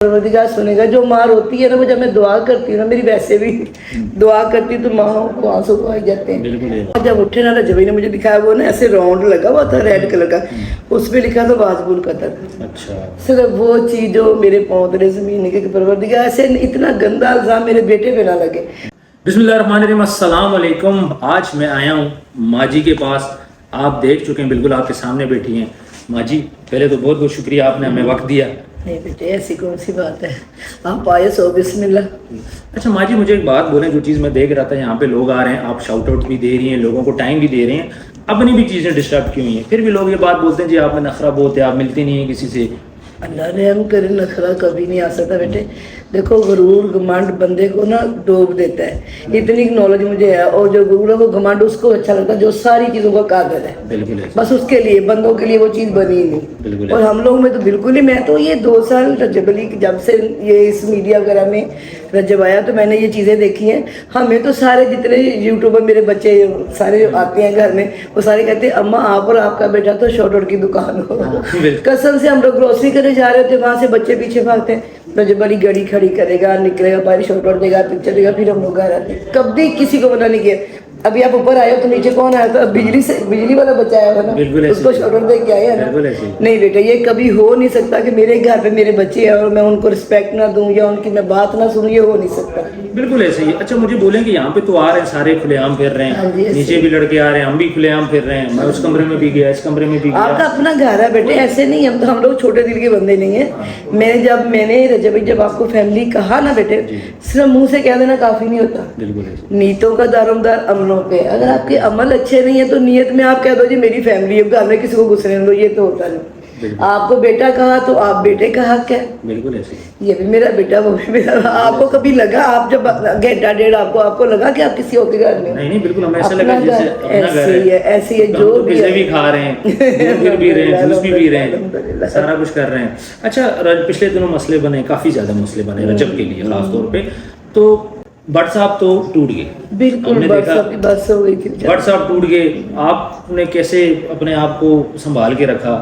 परवरदिगार सुनेगा। जो माँ रोती है ना, वो जब मैं दुआ करती हूँ ना, मेरी वैसे भी दुआ करती हूँ तो माँ को आंसू आ जाते हैं। बिल्कुल। जब उठे ना, रजबी ने मुझे दिखाया, वो ना ऐसे राउंड लगा हुआ था रेड कलर का, उस पर लिखा था वाजबुल कतर। अच्छा, सिर्फ वो चीज़ जो मेरे पाँव तले ज़मीन के परवरदिगार ऐसे इतना गंदा इल्ज़ाम मेरे बेटे पे ना लगे। बिस्मिल्लाहिर्रहमानिर्रहीम, अस्सलाम वालेकुम। आज मैं आया हूँ माँ जी के पास। आप देख चुके हैं, बिल्कुल आपके सामने बैठी हैं माँ जी। पहले तो बहुत बहुत शुक्रिया, आपने हमें वक्त दिया। नहीं बेटे, ऐसी कौन सी बात है, आप आए सो बिस्मिल्लाह। अच्छा माँ जी, मुझे एक बात बोलें। जो चीज़ मैं देख रहा था, यहाँ पे लोग आ रहे हैं, आप शाउट आउट भी दे रही हैं, लोगों को टाइम भी दे रहे हैं, अपनी भी चीज़ें डिस्टर्ब की हुई हैं, फिर भी लोग ये बात बोलते हैं जी आप में नखरा बहुत है, आप मिलती नहीं है किसी से। अल्लाह ने हम करे, नखरा कभी नहीं आ सकता बेटे। देखो, गरूर घमंड बंदे को ना डूब देता है। इतनी नॉलेज मुझे है, और जो गरूर है वो घमंड उसको अच्छा लगता है जो सारी चीज़ों का काबिल है। बिल्कुल बस उसके लिए, बंदों के लिए वो चीज़ बनी ही बिल्कुल नहीं। और हम लोग में तो बिल्कुल ही, मैं तो ये 2 साल रजब अली जब से ये इस मीडिया वगैरह में रजब आया तो मैंने ये चीज़ें देखी हैं। हमें तो सारे जितने यूट्यूबर मेरे बच्चे सारे आते हैं घर में, वो सारे कहते हैं अम्मा आप और आपका बेटा तो शॉर्ट आउट की दुकान हो। कसम से हम लोग ग्रोसरी करने जा रहे होते, वहाँ से बच्चे पीछे भागते हैं, रजब अली गाड़ी खड़ी करेगा, निकलेगा, बाहर शॉर्ट आउट देगा, पिक्चर देगा, फिर हम लोग घर आते हैं। कभी किसी को मना नहीं किया। अभी आप ऊपर आए हो तो नीचे कौन आया था? बिजली वाला बच्चा आया था ना, उसको शॉर्ट आउट दे के आया ना। नहीं बेटा, ये कभी हो नहीं सकता कि मेरे घर पे मेरे बच्चे हैं और मैं उनको रिस्पेक्ट ना दूं या उनकी मैं बात ना सुनूं, ये हो नहीं सकता। बिल्कुल ऐसे ही। अच्छा मुझे बोलें कि यहाँ पे तो आ रहे हैं सारे खुलेआम फिर रहे हैं, नीचे भी लड़के आ रहे हैं, हम भी खुलेआम फिर रहे हैं। मैं उस कमरे में भी गया, इस कमरे में भी गया। आपका अपना घर है बेटे, ऐसे नहीं। हम लोग छोटे दिल के बंदे नहीं है। मैंने रजब जब आपको फैमिली कहा ना बेटे, सिर्फ मुंह से कह देना काफी नहीं होता। बिल्कुल। नीयतों का दारोमदार अमलों पे। अगर आपके अमल अच्छे नहीं है तो नीयत में आप कह दो जी मेरी फैमिली है, घर में किसी को घुसने दो, ये तो होता नहीं। आपको बेटा कहा तो आप बेटे का हक है। बिल्कुल ऐसे। ये भी मेरा बेटा, वो भी मेरा। आपको कभी लगा, आप जब घंटा डेढ़ आपको लगा कि आप किसी और के घर में? नहीं बिल्कुल, हमें ऐसा लगा जैसे ऐसे ही है, ऐसे ही है। जो भी खा रहे हैं, दूध भी रहे हैं, जूस भी पी रहे हैं, सारा कुछ कर रहे हैं। अच्छा, पिछले दिनों मसले बने, काफी ज्यादा मसले बने रजब के लिए खास तौर पे। तो व्हाट्सएप तो टूट गए, बिल्कुल व्हाट्सएप की बात हो गई थी। व्हाट्सएप टूट गए। आपने कैसे अपने आप को संभाल के रखा?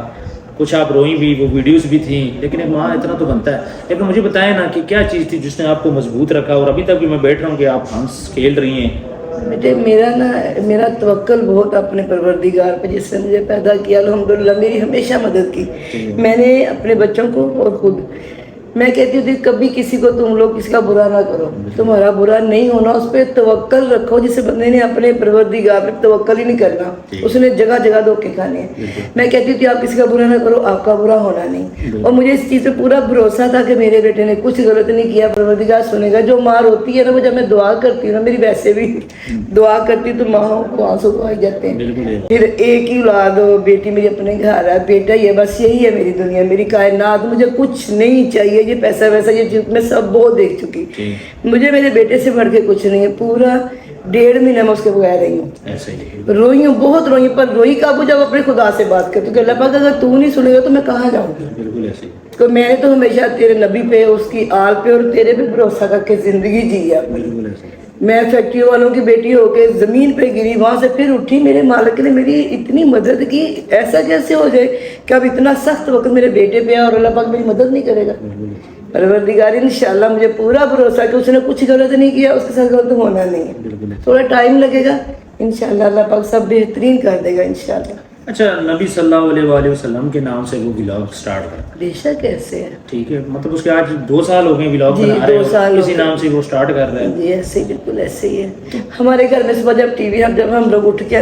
कुछ आप रोई भी, वो वीडियोस भी थी, लेकिन एक माँ इतना तो बनता है। लेकिन मुझे बताएं ना कि क्या चीज़ थी जिसने आपको मजबूत रखा, और अभी तक भी मैं बैठ रहा हूँ कि आप हंस खेल रही हैं। बेटे मेरा तवक्कल बहुत अपने परवरदिगार पे, जिसने मुझे पैदा किया, अल्हम्दुलिल्लाह मेरी हमेशा मदद की। मैंने अपने बच्चों को और खुद मैं कहती थी कभी किसी को तुम लोग किसी का बुरा ना करो, तुम्हारा बुरा नहीं होना, उस पर तवक्कल रखो। जिस बंदे ने अपने परवरदिगार पे तवक्कल ही नहीं करना, उसने जगह जगह धोखे खाने हैं। मैं कहती थी आप किसी का बुरा ना करो, आपका बुरा होना नहीं। और मुझे इस चीज़ पे पूरा भरोसा था कि मेरे बेटे ने कुछ गलत नहीं किया, परवरदिगार सुनेगा। जो माँ रोती है ना, वो जब मैं दुआ करती हूँ ना, मेरी वैसे भी दुआ करती तो माँ को आंसू आ जाते हैं। फिर एक ही औलाद हो, बेटी मेरी अपने घर है, बेटा ही है, बस यही है मेरी दुनिया, मेरी कायनात। मुझे कुछ नहीं चाहिए, ये पैसा वैसा ये चीज मैं सब बहुत देख चुकी। मुझे मेरे बेटे से बढ़ के कुछ नहीं है। पूरा 1.5 महीना मैं उसके बगैर रही हूँ, रोई हूँ, बहुत रोई। पर रोई काबू जब अपने खुदा से बात करती हूँ, अल्लाह पाक अगर तू नहीं सुनेगा तो मैं कहाँ जाऊँगी? बिल्कुल ऐसे। तो मैंने तो हमेशा तेरे नबी पे, उसकी आल पे और तेरे पे भरोसा करके जिंदगी जी है। मैं फैक्ट्री वालों की बेटी होके जमीन पे गिरी, वहां से फिर उठी। मेरे मालिक ने मेरी इतनी मदद की। ऐसा कैसे हो जाए कि अब इतना सख्त वक्त मेरे बेटे पे है और अल्लाह पाक मेरी मदद नहीं करेगा? परवरदिगार इंशाल्लाह, मुझे पूरा भरोसा कि उसने कुछ गलत नहीं किया, उसके साथ गलत होना नहीं है। थोड़ा टाइम लगेगा, इंशाल्लाह अल्लाह पाक सब बेहतरीन कर देगा इंशाल्लाह। अच्छा, नबी सल्लल्लाहु अलैहि वसल्लम के नाम से वो व्लॉग स्टार्ट कर, बेशक ऐसे है। ठीक है, मतलब उसके आज 2 साल हो गए व्लॉग बना रहे हैं, इसी नाम से वो स्टार्ट कर रहे हैं। जी ऐसे ही, बिल्कुल ऐसे ही है। हमारे घर में सुबह जब टीवी, जब हम लोग उठ के,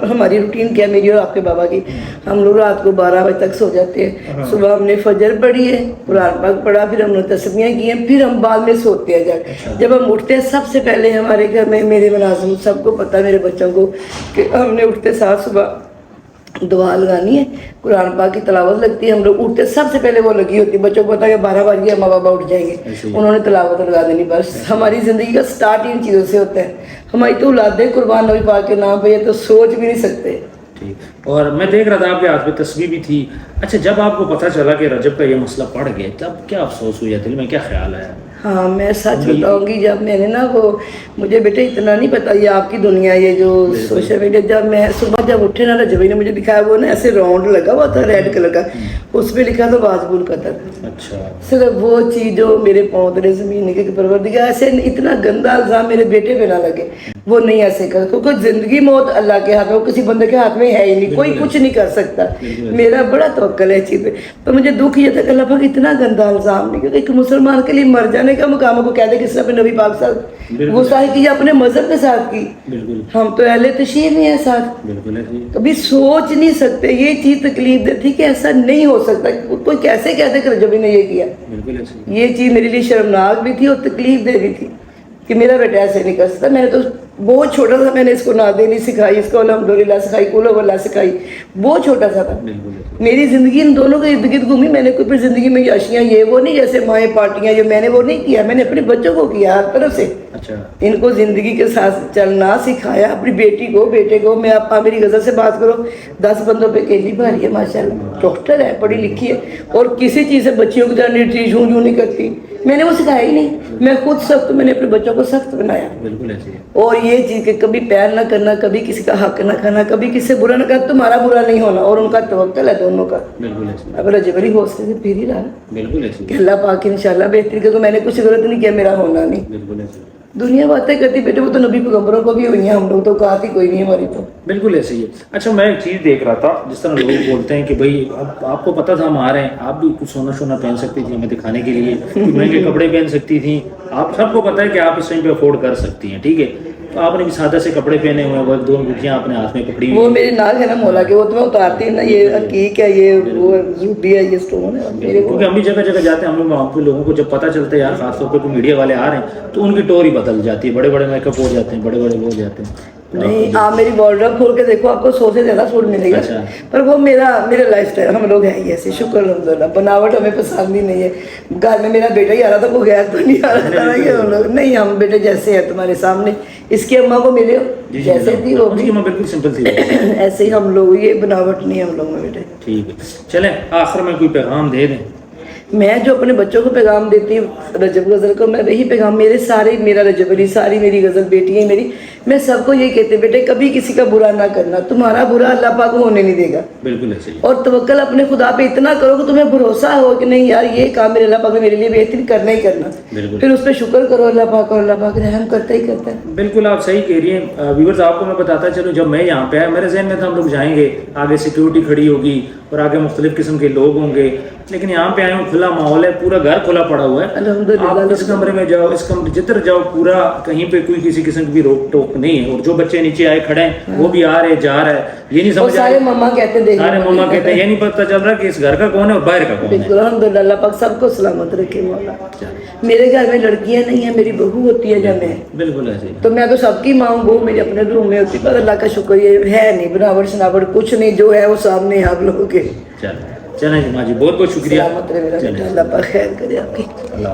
हमारी रूटीन क्या, मेरी और आपके बाबा की, हम लोग रात को 12 बजे तक सो जाते हैं। सुबह हमने फजर पढ़ी है, कुरान पाक पढ़ा, फिर हमने तस्बीहें की हैं, फिर हम बाद में सोते हैं। जब हम उठते हैं सबसे पहले हमारे घर में, मेरे मुलाजिम सबको पता है, मेरे बच्चों को, कि हमने उठते साथ सुबह दुआ लगानी है, कुरान पाक की तिलावत लगती है। हम लोग उठते सबसे पहले वो लगी होती है। बच्चों को पता है कि 12 बज गए, माँ बाबा उठ जाएंगे, उन्होंने तिलावत लगा देनी। बस हमारी ज़िंदगी का स्टार्ट इन चीज़ों से होता है। हमारी तो औलादें कुर्बान नबी पाक के नाम पे, ये तो सोच भी नहीं सकते। ठीक। और मैं देख रहा था आपके हाथ में तस्वीर भी थी। अच्छा, जब आपको पता चला कि रजब का ये मसला पड़ गया, तब क्या अफसोस हुआ, दिल में क्या ख्याल आया? हाँ, मैं सच बताऊंगी, जब मैंने ना वो, मुझे बेटे इतना नहीं पता ये आपकी दुनिया, ये जो सोशल मीडिया, जब मैं सुबह जब उठे ना, रजबी ने मुझे दिखाया, वो ना ऐसे राउंड लगा हुआ था रेड कलर का, उस पे लिखा था वाजिबुल कदर। अच्छा सिर्फ वो चीज जो मेरे पाँव तले जमीन के परवरदिगार ऐसे इतना गंदा इल्जाम मेरे बेटे पे ना लगे, वो नहीं ऐसे कर, क्योंकि जिंदगी मौत अल्लाह के हाथ में, वो किसी बंदे के हाथ में है ही नहीं, कोई कुछ नहीं कर सकता। मेरा बड़ा तवक्कल है इस चीज पे। तो मुझे दुख ये था कि अल्लाह पाक इतना गंदा इल्जाम नहीं, क्योंकि एक मुसलमान के लिए मर जाने का मुकाम को कह दे किसी ने अपने नबी पाक साथ गुस्ताखी की, अपने मजहब के साथ की। बिल्कुल हम तो अहले तशरीह नहीं है साथ, बिल्कुल है जी। कभी सोच नहीं सकते। ये चीज तकलीफ देती कि ऐसा नहीं हो सकता, कोई कैसे कहते कि रजबी ने ये किया। बिल्कुल ऐसे ये चीज मेरे लिए शर्मनाक भी थी और तकलीफ दे भी थी कि मेरा बेटा ऐसे नहीं कर सकता। मैंने तो बहुत छोटा था, मैंने इसको नादेनी सिखाई, इसको अल्हम्दुलिल्लाह सिखाई, कुल वल्लाह सिखाई, बहुत छोटा सा था। बिल्कुल ऐसे। मेरी जिंदगी इन दोनों के इर्द गिर्द घूमी। मैंने कोई फिर जिंदगी में याशियाँ ये वो नहीं, जैसे माएँ पार्टियाँ, ये मैंने वो नहीं किया। मैंने अपने बच्चों को किया हर तरफ से, अच्छा इनको जिंदगी के साथ चलना सिखाया। अपनी बेटी को, बेटे को, मैं आप मेरी गजल से बात करो, 10 बंदों पे केली भारी है माशाल्लाह, डॉक्टर है, पढ़ी लिखी है, और किसी चीज़ से बच्चियों की तरह निर्टी झूं झूं नहीं करती। मैंने वो सिखाया ही नहीं, मैं खुद सख्त, मैंने अपने बच्चों को सख्त बनाया। बिल्कुल ऐसे ही है। और ये चीज़ कि कभी पैर ना करना, कभी किसी का हक ना खाना, कभी किसी से बुरा ना करना, तुम्हारा बुरा नहीं होना, और उनका तवक्कल है दोनों का। बिल्कुल ऐसे ही। अब रजबरी हौसले से फिर ही रहा बिल्कुल ऐसे ही। कि अल्लाह पाक इंशाल्लाह बेहतरी का, मैंने कुछ गलत नहीं किया, मेरा होना नहीं। बिल्कुल ऐसे ही। दुनिया बातें करती बेटे, वो तो नबी पैगंबरों को भी हुई हैं, हम लोग तो औकात ही कोई नहीं हमारी तो। बिल्कुल ऐसे ही है। अच्छा मैं एक चीज़ देख रहा था, जिस तरह लोग बोलते हैं कि भाई अब आपको पता था हम आ रहे हैं, आप भी कुछ सोना सोना पहन सकती थी हमें दिखाने के लिए, महंगे कपड़े पहन सकती थी, आप सबको पता है कि आप इस टाइम पे अफोर्ड कर सकती हैं, ठीक है। तो आपने भी सादा से कपड़े पहने हुए हैं, वो 2 अंगूठियाँ अपने हाथ में पकड़ी वो हुई मेरे नाग है ना मौला के, वो तो मैं उतारती ना, ये हकीक है, ये वो रूबी है, ये स्टोन है मेरे को। क्योंकि हम भी जगह जगह जाते हैं, हम लोग वहाँ पे लोगों को जब पता चलता है यार खासतौर पर कोई मीडिया वाले आ रहे हैं, तो उनकी टोर ही बदल जाती है, बड़े बड़े मेकअप हो जाते हैं, बड़े बड़े वो हो जाते हैं। नहीं, आप मेरी बॉर्डर खोल के देखो, आपको 100 से ज्यादा सूट मिलेगा। अच्छा। पर वो मेरा लाइफ स्टाइल, हम लोग हैं ही ऐसे, शुक्र अल्हम्दुलिल्लाह। बनावट हमें पसंद ही नहीं है। घर में मेरा बेटा ही आ रहा था, कोई गैर तो नहीं आ रहा था कि हम लोग नहीं, हम बेटे जैसे हैं तुम्हारे सामने। इसकी अम्मा को मिले हो जैसे थी वो भी, बिल्कुल सिंपल थी। ऐसे ही हम लोग, ये बनावट नहीं है हम लोग में बेटे। ठीक है, चलें आखिर में कोई पैगाम दे दें। मैं जो अपने बच्चों को पैगाम देती हूँ रजब गज़ल को, मैं वही पैगाम, मेरा रजब अली, सारी मेरी गज़ल बेटी है मेरी, मैं सबको यही कहती हूँ बेटे कभी किसी का बुरा ना करना, तुम्हारा बुरा अल्लाह पाक होने नहीं देगा। बिल्कुल ऐसे ही। और तवक्कल अपने खुदा पे इतना करो कि तुम्हें भरोसा हो कि नहीं यार ये काम मेरे अल्लाह पाक ने मेरे लिए बेहतरीन करना ही करना। बिल्कुल। फिर उस पर शुक्र करो अल्लाह पाक, और अल्लाह पाक रहम करता ही करता है। बिल्कुल आप सही कह रही हैं। व्यूअर्स आपको मैं बताता चलूँ, जब मैं यहाँ पे आया मेरे जहन में था हम लोग जाएंगे, आगे सिक्योरिटी खड़ी होगी और आगे मुख्तलिफ किस्म के लोग होंगे, लेकिन यहाँ पे आए हूँ, खुला माहौल है, पूरा घर खुला पड़ा हुआ है। अल्हम्दुलिल्लाह। आप इस कमरे में जाओ, इस कमरे जिधर जाओ, पूरा कहीं पे कोई किसी किस्म की भी रोक टोक नहीं है। और जो बच्चे नीचे आए खड़े हैं वो भी आ रहे जा रहे हैं, ये नहीं और समझ सारे मम्मा कहते देख, सारे मम्मा कहते हैं, ये नहीं पता चल रहा कि इस घर का कौन है और बाहर का कौन है। बिल्कुल अल्हम्दुलिल्लाह, अल्लाह पाक सबको सलामत रखे मौला। मेरे घर में लड़कियां नहीं है, मेरी बहू होती है जब मैं, बिल्कुल ऐसे ही। तो मैं तो सबकी माँ हूँ, बहू मेरे अपने रूम में होती, पर अल्लाह का शुक्र ये है नहीं, बनावट शनावट कुछ नहीं, जो है वो सामने है आप लोगों के। चलें जी माँ जी, बहुत बहुत शुक्रिया। सलामत रहे मेरा बेटा, अल्लाह पाक खैर करे आपकी। अल्लाह।